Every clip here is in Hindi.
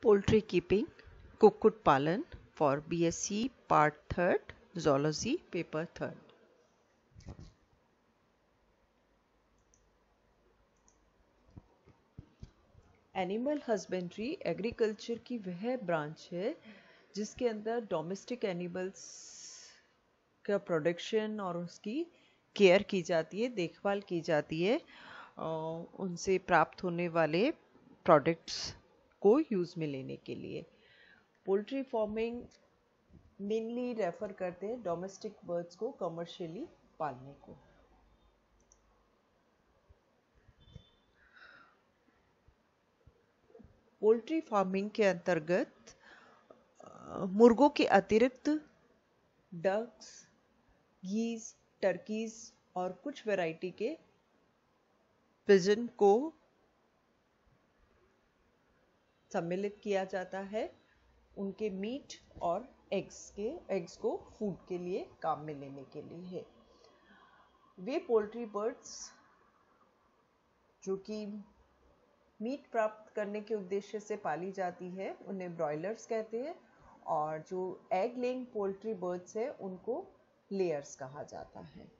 Poultry keeping, कुक्कुट पालन for BSc Part 3rd, Zoology Paper 3rd. Animal husbandry agriculture की वह ब्रांच है जिसके अंदर डोमेस्टिक एनिमल्स का प्रोडक्शन और उसकी केयर की जाती है, देखभाल की जाती है, उनसे प्राप्त होने वाले प्रोडक्ट्स को यूज़ में लेने के लिए। पोल्ट्री फार्मिंग मेनली रेफर करते हैं डोमेस्टिक बर्ड्स को कमर्शियली पालने को। पोल्ट्री फार्मिंग के अंतर्गत मुर्गों के अतिरिक्त डक्स, गीज, टर्कीज और कुछ वैरायटी के पिजन को सम्मिलित किया जाता है उनके मीट और एग्स को फूड के लिए काम में लेने के लिए है। वे पोल्ट्री बर्ड्स जो कि मीट प्राप्त करने के उद्देश्य से पाली जाती है उन्हें ब्रॉयलर्स कहते हैं, और जो एग लेइंग पोल्ट्री बर्ड्स है उनको लेयर्स कहा जाता है।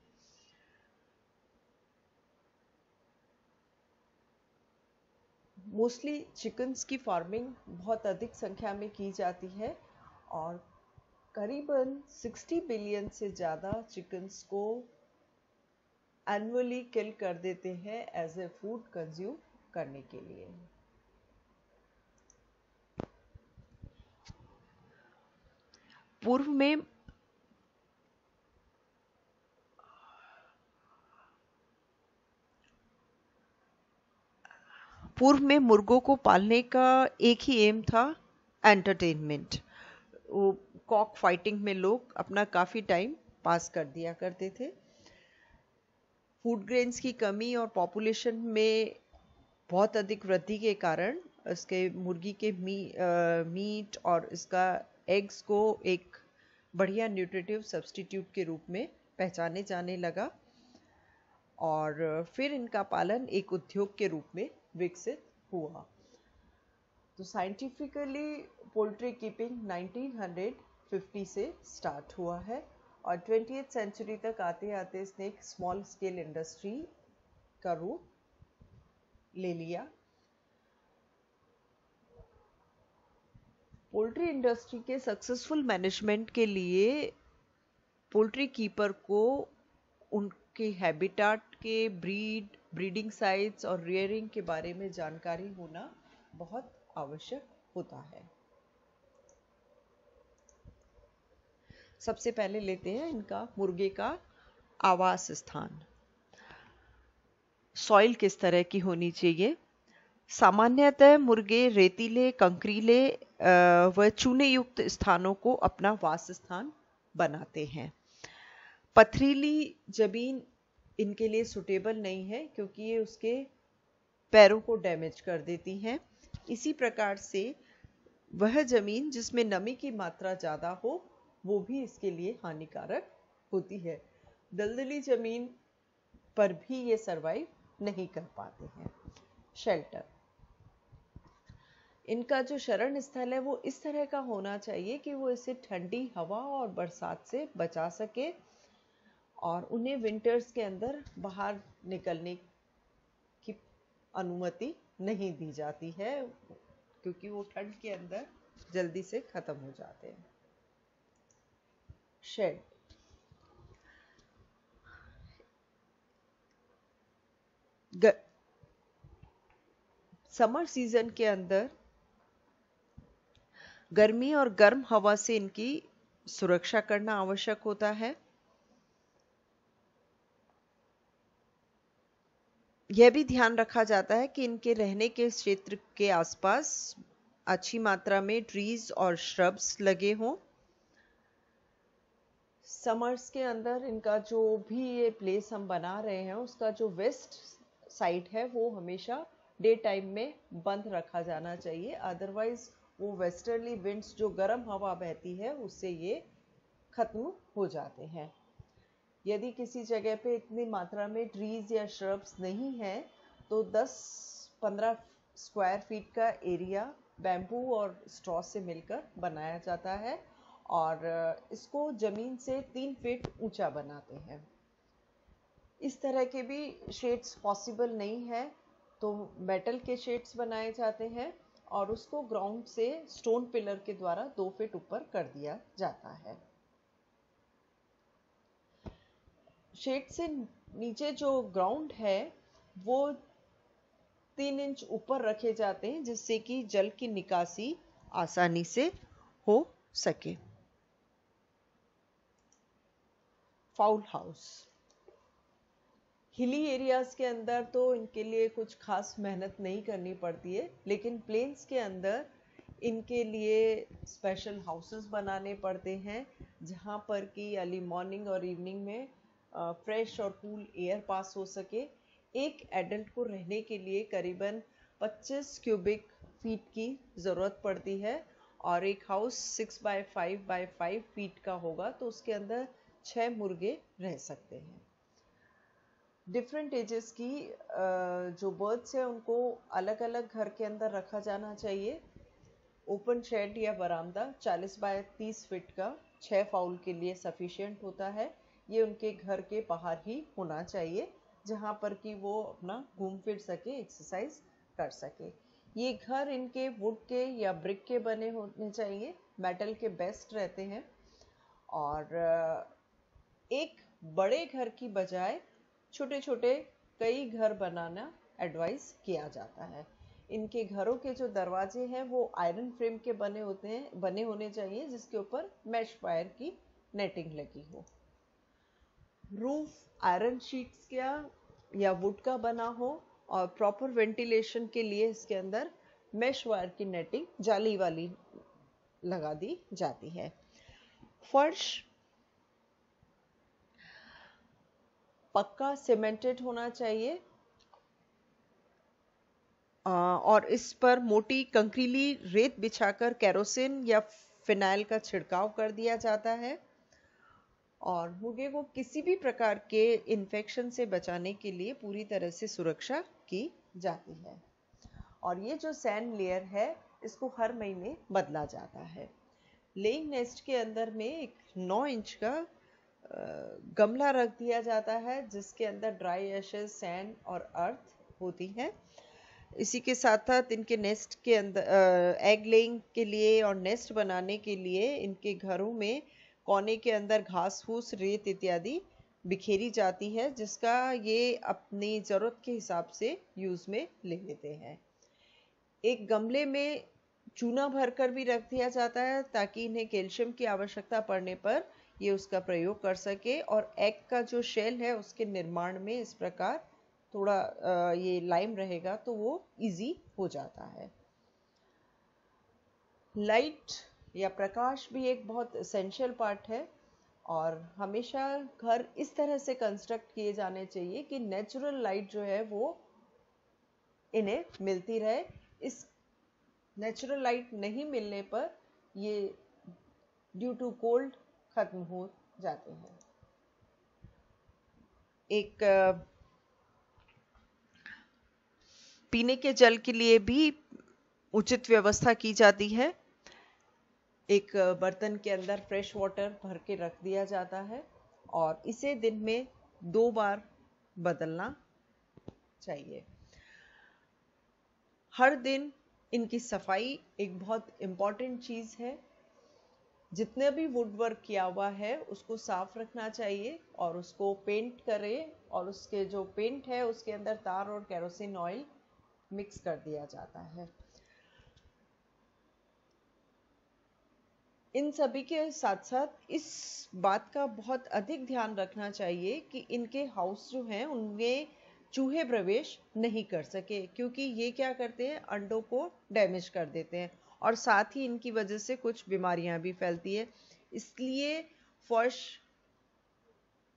मोस्टली चिकन्स की फार्मिंग बहुत अधिक संख्या में की जाती है और करीबन 60 बिलियन से ज़्यादा चिकन्स को एनुअली किल कर देते हैं एज ए फूड कंज्यूम करने के लिए। पूर्व में मुर्गों को पालने का एक ही एम था, एंटरटेनमेंट। वो कॉक फाइटिंग में लोग अपना काफ़ी टाइम पास कर दिया करते थे। फूड ग्रेन्स की कमी और पॉपुलेशन में बहुत अधिक वृद्धि के कारण इसके मुर्गी के मीट और इसका एग्स को एक बढ़िया न्यूट्रिटिव सब्स्टिट्यूट के रूप में पहचाने जाने लगा और फिर इनका पालन एक उद्योग के रूप में विकसित हुआ। तो साइंटिफिकली पोल्ट्री कीपिंग 1950 से स्टार्ट हुआ है और 20th सेंचुरी तक आते आते इसने एक स्मॉल स्केल इंडस्ट्री का रूप ले लिया। पोल्ट्री इंडस्ट्री के सक्सेसफुल मैनेजमेंट के लिए पोल्ट्री कीपर को उनके हैबिटाट के ब्रीडिंग साइट्स और रियरिंग के बारे में जानकारी होना बहुत आवश्यक होता है। सबसे पहले लेते हैं इनका मुर्गे का आवास स्थान। सॉइल किस तरह की होनी चाहिए? सामान्यतः मुर्गे रेतीले, कंकरीले व चूने युक्त स्थानों को अपना वास स्थान बनाते हैं। पथरीली जमीन इनके लिए सुटेबल नहीं है क्योंकि ये उसके पैरों को डैमेज कर देती हैं। इसी प्रकार से वह जमीन जिसमें नमी की मात्रा ज़्यादा हो वो भी इसके लिए हानिकारक होती है। दलदली जमीन पर भी ये सरवाइव नहीं कर पाते हैं। शेल्टर, इनका जो शरण स्थल है वो इस तरह का होना चाहिए कि वो इसे ठंडी हवा और बरसात से बचा सके और उन्हें विंटर्स के अंदर बाहर निकलने की अनुमति नहीं दी जाती है क्योंकि वो ठंड के अंदर जल्दी से खत्म हो जाते हैं। शेड, समर सीजन के अंदर गर्मी और गर्म हवा से इनकी सुरक्षा करना आवश्यक होता है। यह भी ध्यान रखा जाता है कि इनके रहने के क्षेत्र के आसपास अच्छी मात्रा में ट्रीज और श्रब्स लगे हों। समर्स के अंदर इनका जो भी ये प्लेस हम बना रहे हैं उसका जो वेस्ट साइड है वो हमेशा डे टाइम में बंद रखा जाना चाहिए, अदरवाइज वो वेस्टर्ली विंड्स जो गर्म हवा बहती है उससे ये खत्म हो जाते हैं। यदि किसी जगह पे इतनी मात्रा में ट्रीज या श्रब्स नहीं है तो 10-15 स्क्वायर फीट का एरिया बैम्बू और स्ट्रॉ से मिलकर बनाया जाता है और इसको ज़मीन से 3 फीट ऊंचा बनाते हैं। इस तरह के भी शेड्स पॉसिबल नहीं है तो मेटल के शेड्स बनाए जाते हैं और उसको ग्राउंड से स्टोन पिलर के द्वारा 2 फीट ऊपर कर दिया जाता है। शेड से नीचे जो ग्राउंड है वो 3 इंच ऊपर रखे जाते हैं जिससे कि जल की निकासी आसानी से हो सके। फाउल हाउस हिली एरियाज के अंदर तो इनके लिए कुछ खास मेहनत नहीं करनी पड़ती है, लेकिन प्लेन्स के अंदर इनके लिए स्पेशल हाउसेस बनाने पड़ते हैं जहाँ पर कि अर्ली मॉर्निंग और इवनिंग में फ्रेश और कूल एयर पास हो सके। एक एडल्ट को रहने के लिए करीबन 25 क्यूबिक फीट की ज़रूरत पड़ती है और एक हाउस 6 बाय 5 बाय 5 फीट का होगा तो उसके अंदर 6 मुर्गे रह सकते हैं। डिफरेंट एजेस की जो बर्ड्स हैं उनको अलग अलग घर के अंदर रखा जाना चाहिए। ओपन शेड या बरामदा 40 बाय 30 फीट का 6 फाउल के लिए सफिशिएंट होता है। ये उनके घर के बाहर ही होना चाहिए जहाँ पर कि वो अपना घूम फिर सके, एक्सरसाइज कर सके। ये घर इनके वुड के या ब्रिक के बने होने चाहिए, मेटल के बेस्ट रहते हैं। और एक बड़े घर की बजाय छोटे छोटे कई घर बनाना एडवाइस किया जाता है। इनके घरों के जो दरवाजे हैं वो आयरन फ्रेम के बने होने चाहिए जिसके ऊपर मैश वायर की नेटिंग लगी हो। रूफ आयरन शीट्स का या वुड का बना हो और प्रॉपर वेंटिलेशन के लिए इसके अंदर मैश वायर की नेटिंग जाली वाली लगा दी जाती है। फर्श पक्का सीमेंटेड होना चाहिए और इस पर मोटी कंकरीली रेत बिछाकर केरोसिन या फिनाइल का छिड़काव कर दिया जाता है और मुर्गे को किसी भी प्रकार के इन्फेक्शन से बचाने के लिए पूरी तरह से सुरक्षा की जाती है। और ये जो सैंड लेयर है इसको हर महीने बदला जाता है। लेइंग नेस्ट के अंदर में एक 9 इंच का गमला रख दिया जाता है जिसके अंदर ड्राई एशेस, सैंड और अर्थ होती है। इसी के साथ साथ इनके नेस्ट के अंदर एग लेइंग के लिए और नेस्ट बनाने के लिए इनके घरों में कोने के अंदर घास फूस, रेत इत्यादि बिखेरी जाती है जिसका ये अपनी ज़रूरत के हिसाब से यूज़ में ले लेते हैं। एक गमले में चूना भरकर भी रख दिया जाता है ताकि इन्हें कैल्शियम की आवश्यकता पड़ने पर ये उसका प्रयोग कर सके और एग का जो शेल है उसके निर्माण में इस प्रकार थोड़ा ये लाइम रहेगा तो वो इजी हो जाता है। लाइट या प्रकाश भी एक बहुत एसेंशियल पार्ट है और हमेशा घर इस तरह से कंस्ट्रक्ट किए जाने चाहिए कि नेचुरल लाइट जो है वो इन्हें मिलती रहे। इस नेचुरल लाइट नहीं मिलने पर ये ड्यू टू कोल्ड खत्म हो जाते हैं। एक पीने के जल के लिए भी उचित व्यवस्था की जाती है। एक बर्तन के अंदर फ्रेश वाटर भर के रख दिया जाता है और इसे दिन में 2 बार बदलना चाहिए। हर दिन इनकी सफाई एक बहुत इम्पॉर्टेंट चीज़ है। जितने भी वुड वर्क किया हुआ है उसको साफ रखना चाहिए और उसको पेंट करें और उसके जो पेंट है उसके अंदर तार और केरोसिन ऑयल मिक्स कर दिया जाता है। इन सभी के साथ साथ इस बात का बहुत अधिक ध्यान रखना चाहिए कि इनके हाउस जो हैं उनमें चूहे प्रवेश नहीं कर सके क्योंकि ये क्या करते हैं, अंडों को डैमेज कर देते हैं और साथ ही इनकी वजह से कुछ बीमारियां भी फैलती है। इसलिए फर्श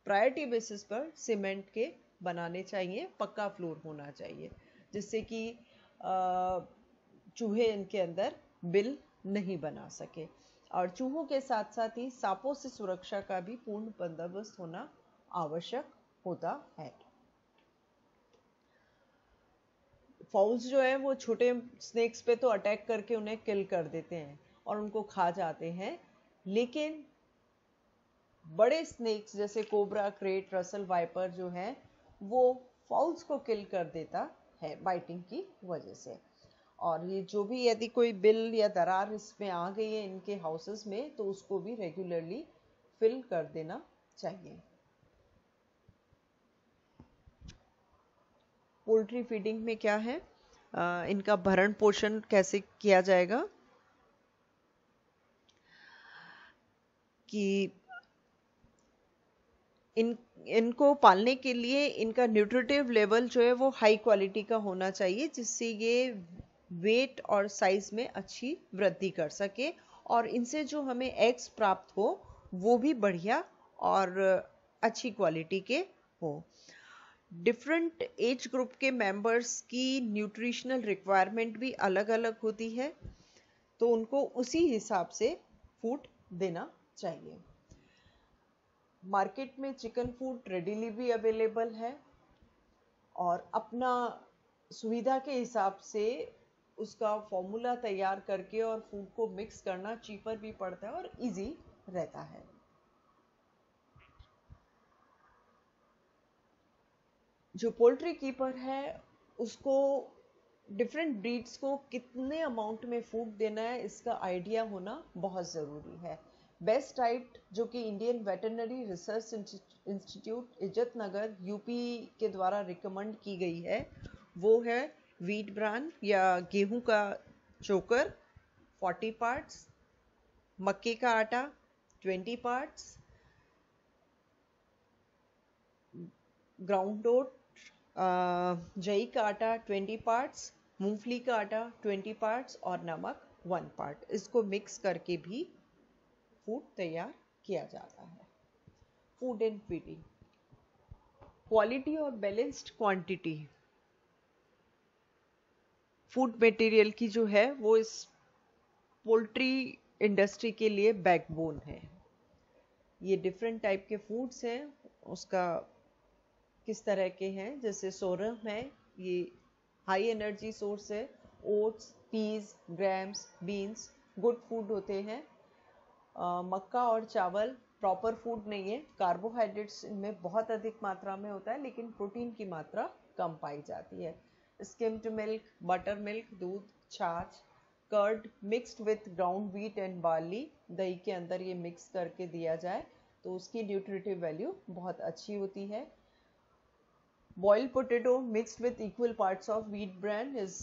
प्रायोरिटी बेसिस पर सीमेंट के बनाने चाहिए, पक्का फ्लोर होना चाहिए जिससे कि चूहे इनके अंदर बिल नहीं बना सके। और चूहों के साथ साथ ही सांपों से सुरक्षा का भी पूर्ण बंदोबस्त होना आवश्यक होता है। फाउल्स जो है वो छोटे स्नेक्स पे तो अटैक करके उन्हें किल कर देते हैं और उनको खा जाते हैं, लेकिन बड़े स्नेक्स जैसे कोबरा, क्रेट, रसल वाइपर जो है वो फाउल्स को किल कर देता है बाइटिंग की वजह से। और ये जो भी यदि कोई बिल या दरार इसमें आ गई है इनके हाउसेस में तो उसको भी रेगुलरली फिल कर देना चाहिए। पोल्ट्री फीडिंग में क्या है, इनका भरण पोषण कैसे किया जाएगा कि इनको पालने के लिए इनका न्यूट्रिटिव लेवल जो है वो हाई क्वालिटी का होना चाहिए, जिससे ये वेट और साइज में अच्छी वृद्धि कर सके और इनसे जो हमें एग्स प्राप्त हो वो भी बढ़िया और अच्छी क्वालिटी के हो। डिफरेंट एज ग्रुप के मेंबर्स की न्यूट्रिशनल रिक्वायरमेंट भी अलग अलग होती है, तो उनको उसी हिसाब से फूड देना चाहिए। मार्केट में चिकन फूड रेडीली भी अवेलेबल है और अपना सुविधा के हिसाब से उसका फॉर्मूला तैयार करके और फूड को मिक्स करना चीपर भी पड़ता है और इजी रहता है। जो पोल्ट्री कीपर है उसको डिफरेंट ब्रीड्स को कितने अमाउंट में फूड देना है इसका आइडिया होना बहुत ज़रूरी है। बेस्ट डाइट जो कि इंडियन वेटरनरी रिसर्च इंस्टीट्यूट इज्जत नगर यूपी के द्वारा रिकमेंड की गई है वो है व्हीट ब्रान या गेहूं का चोकर 40 पार्ट्स, मक्के का आटा 20 पार्ट्स, ग्राउंड ओट जई का आटा 20 पार्ट्स, मूंगफली का आटा 20 पार्ट्स और नमक 1 पार्ट, इसको मिक्स करके भी फूड तैयार किया जाता है। फूड एंड फीडिंग, क्वालिटी और बैलेंस्ड क्वांटिटी फूड मटेरियल की जो है वो इस पोल्ट्री इंडस्ट्री के लिए बैकबोन है। ये डिफरेंट टाइप के फूड्स हैं, उसका किस तरह के हैं, जैसे सोरम है, ये हाई एनर्जी सोर्स है, oats, peas, grams, beans good food होते हैं। मक्का और चावल प्रॉपर फूड नहीं है, कार्बोहाइड्रेट्स इनमें बहुत अधिक मात्रा में होता है लेकिन प्रोटीन की मात्रा कम पाई जाती है। स्किम्ड मिल्क, बटर मिल्क, दूध, छाछ, curd mixed with ground wheat and barley, दही के अंदर ये मिक्स करके दिया जाए तो उसकी न्यूट्रिटिव वैल्यू बहुत अच्छी होती है। Boiled potato mixed with equal parts of wheat bran is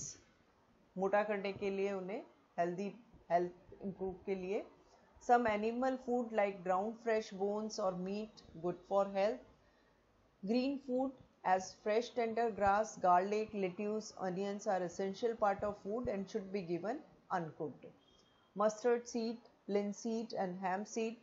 मोटा करने के लिए, उन्हें हेल्थ इंप्रूव के लिए। Some animal food like ground fresh bones or meat good for health. Green food as fresh tender grass, garlic, lettuce, onions are essential part of food and should be given uncooked. Mustard seed, linseed and hemp seed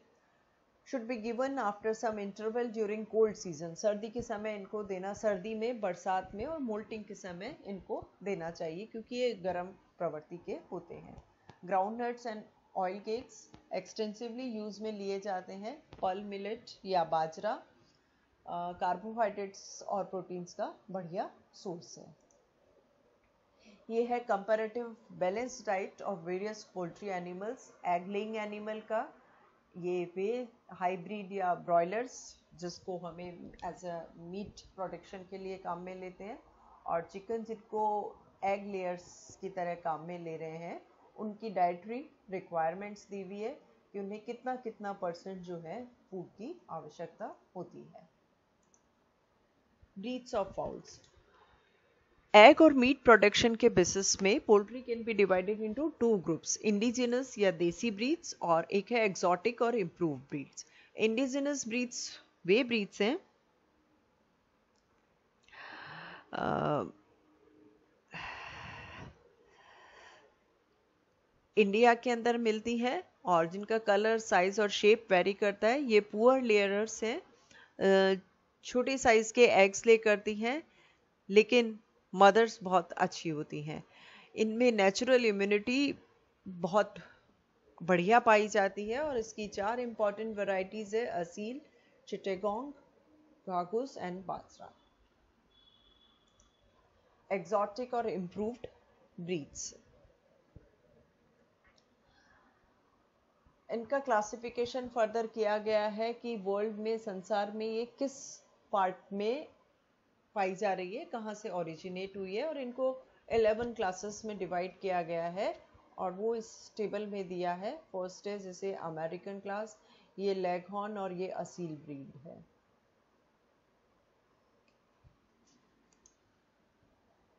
should be given after some interval during cold season. सर्दी के समय इनको देना, सर्दी में, बरसात में और मोल्टिंग के समय इनको देना चाहिए क्योंकि ये गर्म प्रवृत्ति के होते हैं। Groundnuts and oil cakes extensively use में लिए जाते हैं। पल मिलेट या बाजरा कार्बोहाइड्रेट्स और प्रोटीन्स का बढ़िया सोर्स है। ये है comparative balance diet of various poultry animals. Egg laying animal का ये वे हाइब्रिड या ब्रॉयलर्स जिसको हमें एज अ मीट प्रोडक्शन के लिए काम में लेते हैं, और चिकन जिनको एग लेयर्स की तरह काम में ले रहे हैं, उनकी डाइटरी रिक्वायरमेंट्स दी हुई है कि उन्हें कितना कितना परसेंट जो है फूड की आवश्यकता होती है। ब्रीड्स ऑफ फाउल्स, एग और मीट प्रोडक्शन के बेसिस में poultry can be divided into 2 groups, indigenous या देसी ब्रीड्स और एक है एक्सोटिक और इम्प्रूव्ड ब्रीड्स। इंडिजिनस ब्रीड्स वे ब्रीड्स हैं इंडिया के अंदर मिलती हैं और जिनका कलर, साइज और शेप वेरी करता है। ये पुअर लेयरर्स हैं, छोटे साइज के एग्स ले करती हैं लेकिन मदर्स बहुत अच्छी होती हैं। इनमें नेचुरल इम्यूनिटी बहुत बढ़िया पाई जाती है और इसकी 4 इंपॉर्टेंट वैरायटीज है, असील, चिटेगोंग, गागुस एंड बाजरा। exotic और improved breeds। इनका क्लासिफिकेशन फर्दर किया गया है कि वर्ल्ड में, संसार में ये किस पार्ट में पाई जा रही है, कहाँ से ओरिजिनेट हुई है, और इनको 11 क्लासेस में डिवाइड किया गया है और वो इस टेबल में दिया है। फर्स्ट है जैसे अमेरिकन क्लास, ये लेगहॉर्न और ये असील ब्रीड है।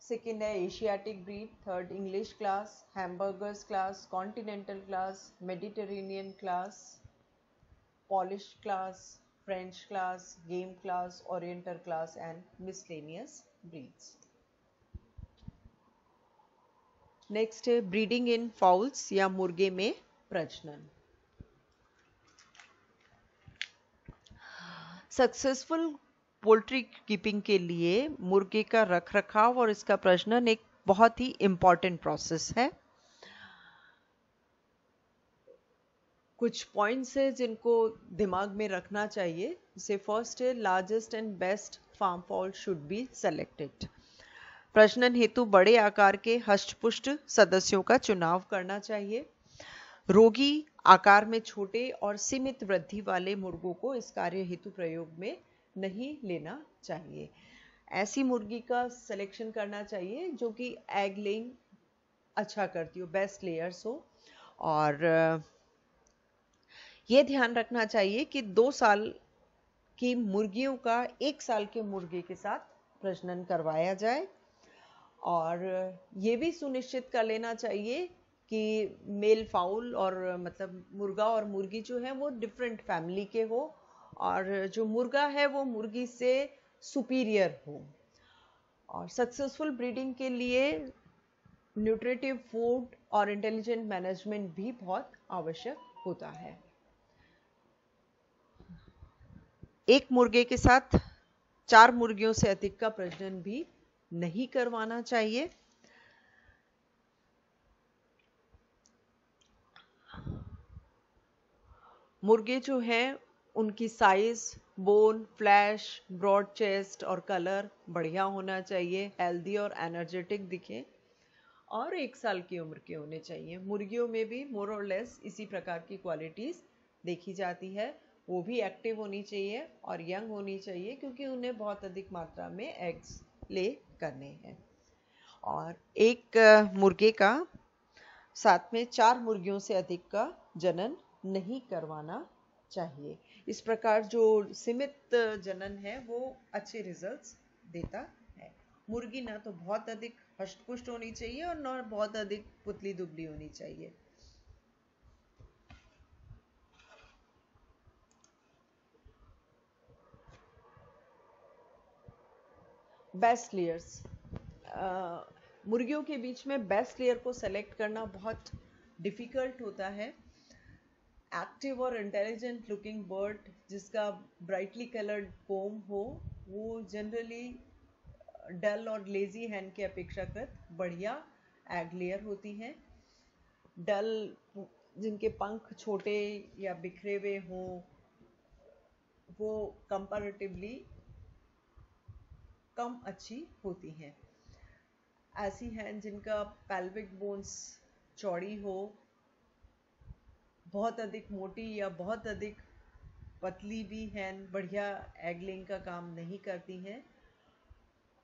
सेकेंड है Asiatic breed, third English class, Hamburgers class, continental class, Mediterranean class, Polish class, French class, game class, oriental class and miscellaneous breeds. Next है ब्रीडिंग इन फाउल्स या मुर्गे में प्रजनन। सक्सेसफुल पोल्ट्री कीपिंग के लिए मुर्गे का रखरखाव और इसका प्रजनन एक बहुत ही इम्पॉर्टेंट प्रोसेस है। कुछ पॉइंट्स है जिनको दिमाग में रखना चाहिए। जैसे फर्स्ट है largest and best farm fowl should be selected. प्रजनन हेतु बड़े आकार के हष्टपुष्ट सदस्यों का चुनाव करना चाहिए। रोगी आकार में छोटे और सीमित वृद्धि वाले मुर्गों को इस कार्य हेतु प्रयोग में नहीं लेना चाहिए। ऐसी मुर्गी का सिलेक्शन करना चाहिए जो कि एग लेइंग अच्छा करती हो, बेस्ट लेयर्स हो। और ये ध्यान रखना चाहिए कि 2 साल की मुर्गियों का 1 साल के मुर्गे के साथ प्रजनन करवाया जाए। और ये भी सुनिश्चित कर लेना चाहिए कि मेल फाउल और मतलब मुर्गा और मुर्गी जो है वो डिफरेंट फैमिली के हो और जो मुर्गा है वो मुर्गी से सुपीरियर हो। और सक्सेसफुल ब्रीडिंग के लिए न्यूट्रिटिव फूड और इंटेलिजेंट मैनेजमेंट भी बहुत आवश्यक होता है। एक मुर्गे के साथ 4 मुर्गियों से अधिक का प्रजनन भी नहीं करवाना चाहिए। मुर्गे जो हैं उनकी size, bone, flesh, broad chest और कलर बढ़िया होना चाहिए, हेल्दी और एनर्जेटिक दिखें और 1 साल की उम्र के होने चाहिए। मुर्गियों में भी मोर और लेस इसी प्रकार की क्वालिटीज देखी जाती है। वो भी एक्टिव होनी चाहिए और यंग होनी चाहिए क्योंकि उन्हें बहुत अधिक मात्रा में एग्स ले करने हैं। और एक मुर्गे का साथ में 4 मुर्गियों से अधिक का जनन नहीं करवाना चाहिए। इस प्रकार जो सीमित जनन है वो अच्छे रिजल्ट्स देता है। मुर्गी ना तो बहुत अधिक हष्टपुष्ट होनी चाहिए और ना बहुत अधिक पुतली दुबली होनी चाहिए। बेस्ट लेयर्स, मुर्गियों के बीच में बेस्ट लेयर को सेलेक्ट करना बहुत डिफिकल्ट होता है। एक्टिव और इंटेलिजेंट लुकिंग बर्ड जिसका ब्राइटली कलर्ड कोम हो वो जनरली डल और लेजी हैंड के अपेक्षाकृत बढ़िया एग लेयर होती हैं। डल जिनके पंख छोटे या बिखरे हुए हों वो कंपैरेटिवली कम अच्छी होती हैं। ऐसी हैं जिनका पेल्विक बोन्स चौड़ी हो, बहुत अधिक मोटी या बहुत अधिक पतली भी हैं, बढ़िया एग लेइंग का काम नहीं करती हैं।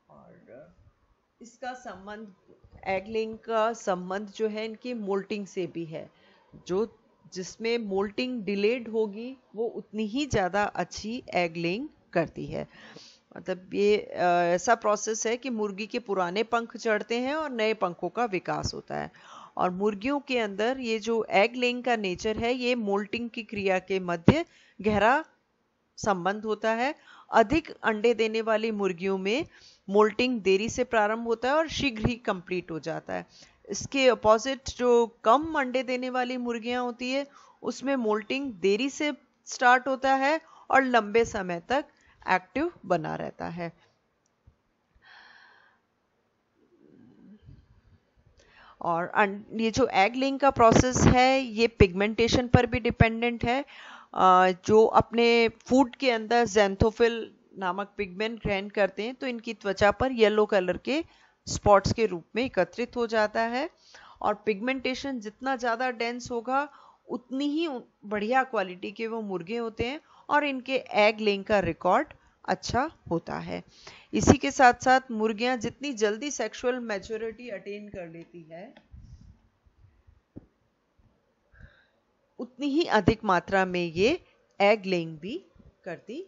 और इसका संबंध, एग लेइंग का संबंध जो है इनकी मोल्टिंग से भी है। जो जिसमें मोल्टिंग डिलेड होगी वो उतनी ही ज़्यादा अच्छी एग लेइंग करती है। मतलब ये ऐसा प्रोसेस है कि मुर्गी के पुराने पंख चढ़ते हैं और नए पंखों का विकास होता है। और मुर्गियों के अंदर ये जो एग लेइंग का नेचर है ये मोल्टिंग की क्रिया के मध्य गहरा संबंध होता है। अधिक अंडे देने वाली मुर्गियों में मोल्टिंग देरी से प्रारंभ होता है और शीघ्र ही कंप्लीट हो जाता है। इसके अपोजिट जो कम अंडे देने वाली मुर्गियां होती है उसमें मोल्टिंग देरी से स्टार्ट होता है और लंबे समय तक एक्टिव बना रहता है। और ये जो एग लेइंग का प्रोसेस है ये पिगमेंटेशन पर भी डिपेंडेंट है। जो अपने फूड के अंदर ज़ैंथोफिल नामक पिगमेंट ग्रहण करते हैं तो इनकी त्वचा पर येलो कलर के स्पॉट्स के रूप में एकत्रित हो जाता है। और पिगमेंटेशन जितना ज़्यादा डेंस होगा उतनी ही बढ़िया क्वालिटी के वो मुर्गे होते हैं और इनके एग लेइंग का रिकॉर्ड अच्छा होता है। इसी के साथ साथ मुर्गियां जितनी जल्दी सेक्सुअल मैच्योरिटी अटेन कर लेती है उतनी ही अधिक मात्रा में ये एग लेइंग भी करती